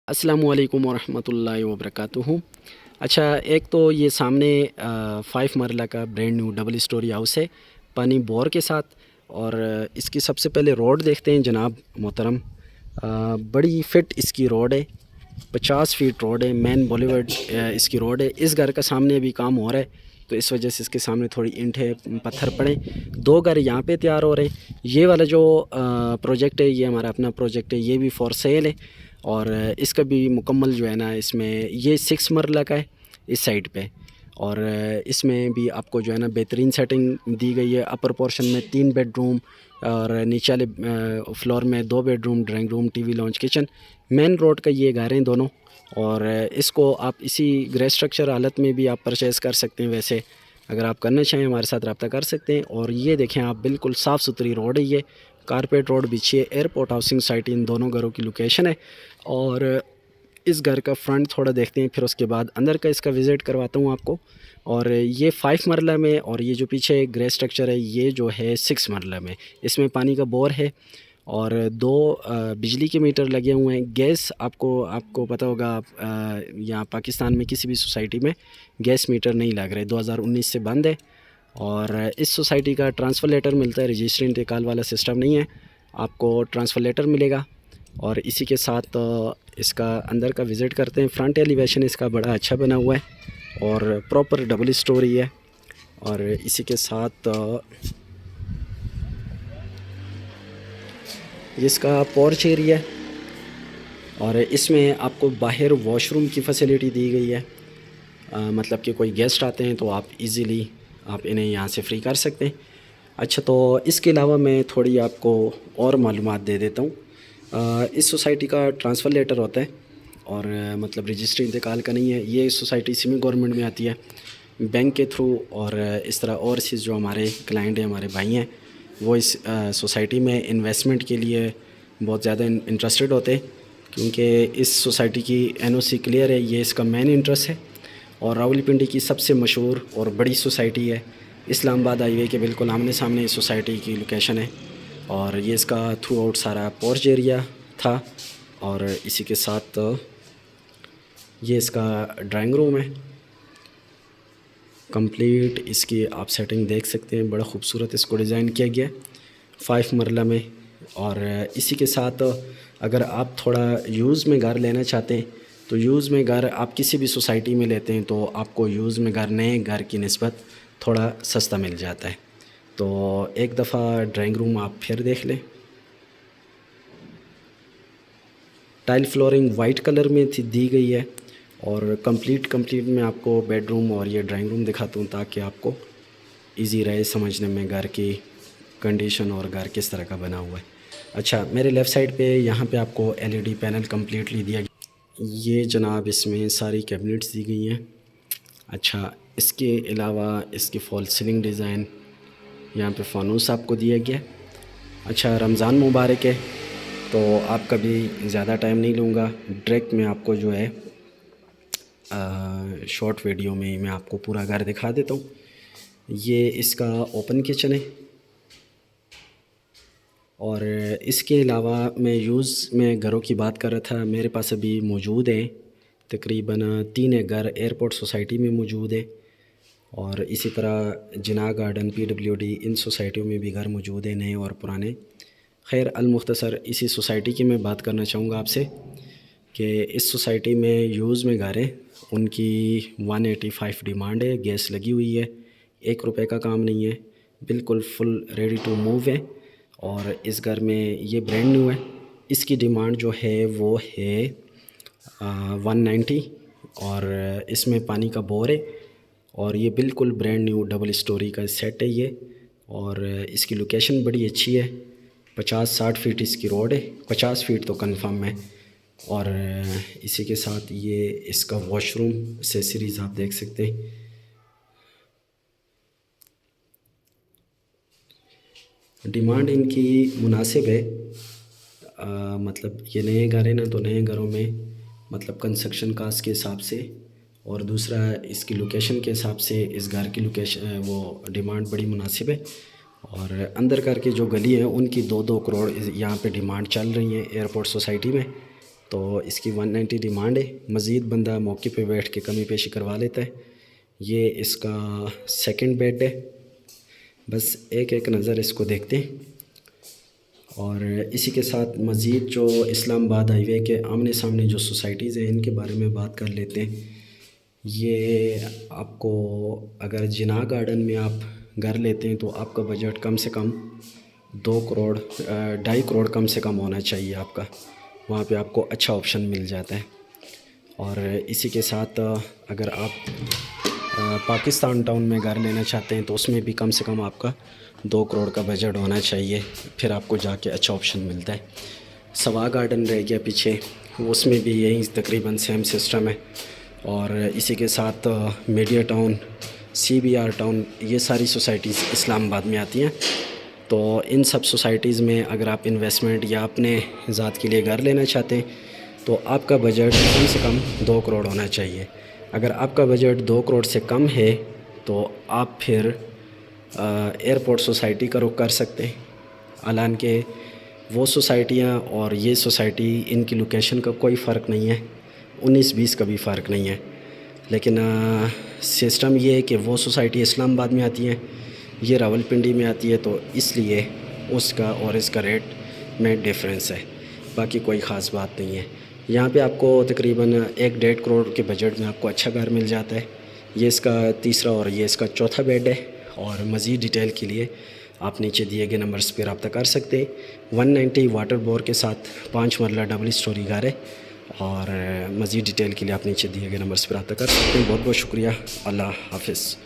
अस्सलामुअलैकुम वरहमतुल्लाहि वबरकातुहू। अच्छा, एक तो ये सामने 5 मरला का brand new double storey house है पानी बोर के साथ। और इसकी सबसे पहले रोड देखते हैं जनाब मोहतरम। बड़ी फिट इसकी रोड है, 50 फीट रोड है, मेन बॉलीवुड इसकी रोड है। इस घर का सामने भी काम हो रहा है तो इस वजह से इसके सामने थोड़ी ईंटें पत्थर पड़े। दो घर यहाँ पे तैयार हो रहे हैं। ये वाला जो प्रोजेक्ट है ये हमारा अपना प्रोजेक्ट है, ये भी फॉर सेल है। और इसका भी मुकम्मल जो है ना, इसमें ये 6 मरला का है इस साइड पे। और इसमें भी आपको जो है ना बेहतरीन सेटिंग दी गई है। अपर पोर्शन में 3 बेडरूम और नीचे वाले फ्लोर में 2 bedroom, drawing room, TV launch, kitchen. Main road का ये घर हैं दोनों। और इसको आप इसी ग्रे स्ट्रक्चर हालत में भी आप परचेज़ कर सकते हैं। वैसे अगर आप करना चाहें हमारे साथ रब्ता कर सकते हैं। और ये देखें आप, बिल्कुल साफ़ सुथरी रोड है, ये कारपेट रोड बिछी है। एयरपोर्ट हाउसिंग साइट इन दोनों घरों की लोकेशन है। और इस घर का फ्रंट थोड़ा देखते हैं, फिर उसके बाद अंदर का इसका विज़िट करवाता हूँ आपको। और ये 5 मरला में, और ये जो पीछे ग्रे स्ट्रक्चर है ये जो है 6 मरला में। इसमें पानी का बोर है और 2 बिजली के मीटर लगे हुए हैं। गैस आपको आपको पता होगा, आप यहाँ पाकिस्तान में किसी भी सोसाइटी में गैस मीटर नहीं लग रहे, 2019 से बंद है। और इस सोसाइटी का ट्रांसफ़र लेटर मिलता है, रजिस्ट्री इंतकाल वाला सिस्टम नहीं है, आपको ट्रांसफ़र लेटर मिलेगा। और इसी के साथ इसका अंदर का विज़िट करते हैं। फ्रंट एलिवेशन इसका बड़ा अच्छा बना हुआ है और प्रॉपर डबल स्टोरी है। और इसी के साथ इसका पोर्च एरिया है और इसमें आपको बाहर वॉशरूम की फ़ैसिलिटी दी गई है। मतलब कि कोई गेस्ट आते हैं तो आप इजीली आप इन्हें यहाँ से फ्री कर सकते हैं। अच्छा, तो इसके अलावा मैं थोड़ी आपको और मालूमात दे देता हूँ। इस सोसाइटी का ट्रांसफ़र लेटर होता है और मतलब रजिस्ट्री इंतकाल का नहीं है। ये सोसाइटी सेमी गवर्नमेंट में आती है बैंक के थ्रू। और इस तरह और चीज़ जो हमारे क्लाइंट हैं, हमारे भाई हैं, वो इस सोसाइटी में इन्वेस्टमेंट के लिए बहुत ज़्यादा इंटरेस्टेड होते हैं क्योंकि इस सोसाइटी की एनओसी क्लियर है, ये इसका मेन इंटरेस्ट है। और रावलपिंडी की सबसे मशहूर और बड़ी सोसाइटी है, इस्लामाबाद हाईवे के बिल्कुल आमने सामने इस सोसाइटी की लोकेशन है। और ये इसका थ्रू आउट सारा पोर्च एरिया था। और इसी के साथ ये इसका ड्राइंग रूम है कंप्लीट। इसकी आप सेटिंग देख सकते हैं, बड़ा खूबसूरत इसको डिज़ाइन किया गया है 5 मरला में। और इसी के साथ अगर आप थोड़ा यूज़ में घर लेना चाहते हैं तो यूज़ में घर आप किसी भी सोसाइटी में लेते हैं तो आपको यूज़ में घर नए घर की निस्बत थोड़ा सस्ता मिल जाता है। तो एक दफ़ा ड्राइंग रूम आप फिर देख लें। टाइल फ्लोरिंग वाइट कलर में दी गई है। और कंप्लीट मैं आपको बेडरूम और ये ड्राइंग रूम दिखाता हूँ ताकि आपको इजी रहे समझने में घर की कंडीशन और घर किस तरह का बना हुआ है। अच्छा, मेरे लेफ़्ट साइड पे यहाँ पे आपको एलईडी पैनल कम्प्लीटली दिया गया। ये जनाब इसमें सारी कैबिनेट्स दी गई हैं। अच्छा, इसके अलावा इसकी फॉल सीलिंग डिज़ाइन, यहाँ पे फानूस आपको दिया गया। अच्छा, रमज़ान मुबारक है तो आपका भी ज़्यादा टाइम नहीं लूँगा, डायरेक्ट मैं आपको जो है शॉर्ट वीडियो में मैं आपको पूरा घर दिखा देता हूँ। ये इसका ओपन किचन है। और इसके अलावा मैं यूज़ में घरों की बात कर रहा था, मेरे पास अभी मौजूद हैं तकरीबन 3 घर एयरपोर्ट सोसाइटी में मौजूद है। और इसी तरह जिना गार्डन, पीडब्ल्यूडी, इन सोसाइटियों में भी घर मौजूद हैं, नए और पुराने। खैर अलमुख्तसर इसी सोसाइटी की मैं बात करना चाहूँगा आपसे कि इस सोसाइटी में यूज़ में घर हैं, उनकी 185 डिमांड है। गैस लगी हुई है, 1 रुपए का काम नहीं है, बिल्कुल फुल रेडी टू मूव है। और इस घर में ये ब्रांड न्यू है। इसकी डिमांड जो है वो है 190। और इसमें पानी का बोर है और ये बिल्कुल ब्रांड न्यू डबल स्टोरी का सेट है ये। और इसकी लोकेशन बड़ी अच्छी है, 50-60 फीट इसकी रोड है, 50 फीट तो कंफर्म है। और इसी के साथ ये इसका वॉशरूम एक्सेसरीज़ आप देख सकते हैं। डिमांड इनकी मुनासिब है। मतलब ये नए घर हैं ना, तो नए घरों में मतलब कंस्ट्रक्शन कास्ट के हिसाब से और दूसरा इसकी लोकेशन के हिसाब से इस घर की लोकेशन वो डिमांड बड़ी मुनासिब है। और अंदर घर की जो गली है उनकी 2-2 करोड़ यहाँ पे डिमांड चल रही है एयरपोर्ट सोसाइटी में। तो इसकी 190 डिमांड है। मज़ीद बंदा मौके पे बैठ के कमी पेशी करवा लेता है। ये इसका सेकंड बेड है। बस एक एक नज़र इसको देखते हैं। और इसी के साथ मज़ीद जो इस्लामाबाद हाईवे के आमने सामने जो सोसाइटीज़ हैं इनके बारे में बात कर लेते हैं। ये आपको अगर जिना गार्डन में आप घर लेते हैं तो आपका बजट कम से कम 2 करोड़ 2.5 करोड़ कम से कम होना चाहिए आपका। वहाँ पे आपको अच्छा ऑप्शन मिल जाता है। और इसी के साथ अगर आप पाकिस्तान टाउन में घर लेना चाहते हैं तो उसमें भी कम से कम आपका 2 करोड़ का बजट होना चाहिए, फिर आपको जाके अच्छा ऑप्शन मिलता है। सवा गार्डन रह गया पीछे, उसमें भी यही तकरीबन सेम सिस्टम है। और इसी के साथ मीडिया टाउन, CBR टाउन, ये सारी सोसाइटीज़ इस्लामाबाद में आती हैं। तो इन सब सोसाइटीज़ में अगर आप इन्वेस्टमेंट या अपने ज़ात के लिए घर लेना चाहते हैं तो आपका बजट कम से कम 2 करोड़ होना चाहिए। अगर आपका बजट 2 करोड़ से कम है तो आप फिर एयरपोर्ट सोसाइटी का रुख कर सकते हैं। हालांकि वो सोसाइटियाँ और ये सोसाइटी, इनकी लोकेशन का कोई फ़र्क नहीं है, 19-20 का भी फ़र्क नहीं है। लेकिन सिस्टम ये है कि वो सोसाइटी इस्लामाबाद में आती है, ये रावलपिंडी में आती है, तो इसलिए उसका और इसका रेट में डिफरेंस है। बाकी कोई ख़ास बात नहीं है। यहाँ पे आपको तकरीबन 1-1.5 करोड़ के बजट में आपको अच्छा घर मिल जाता है। ये इसका तीसरा और ये इसका चौथा बेड है। और मज़ीद डिटेल के लिए आप नीचे दिए गए नंबर्स पर रब्ता कर सकते हैं। 190 वाटर बोर के साथ 5 मरला डबल स्टोरी घर है। और मज़ीद डिटेल के लिए आप नीचे दिए गए नंबर्स पर रब्ता कर सकते हैं। बहुत बहुत शुक्रिया। अल्लाह हाफ़िज़।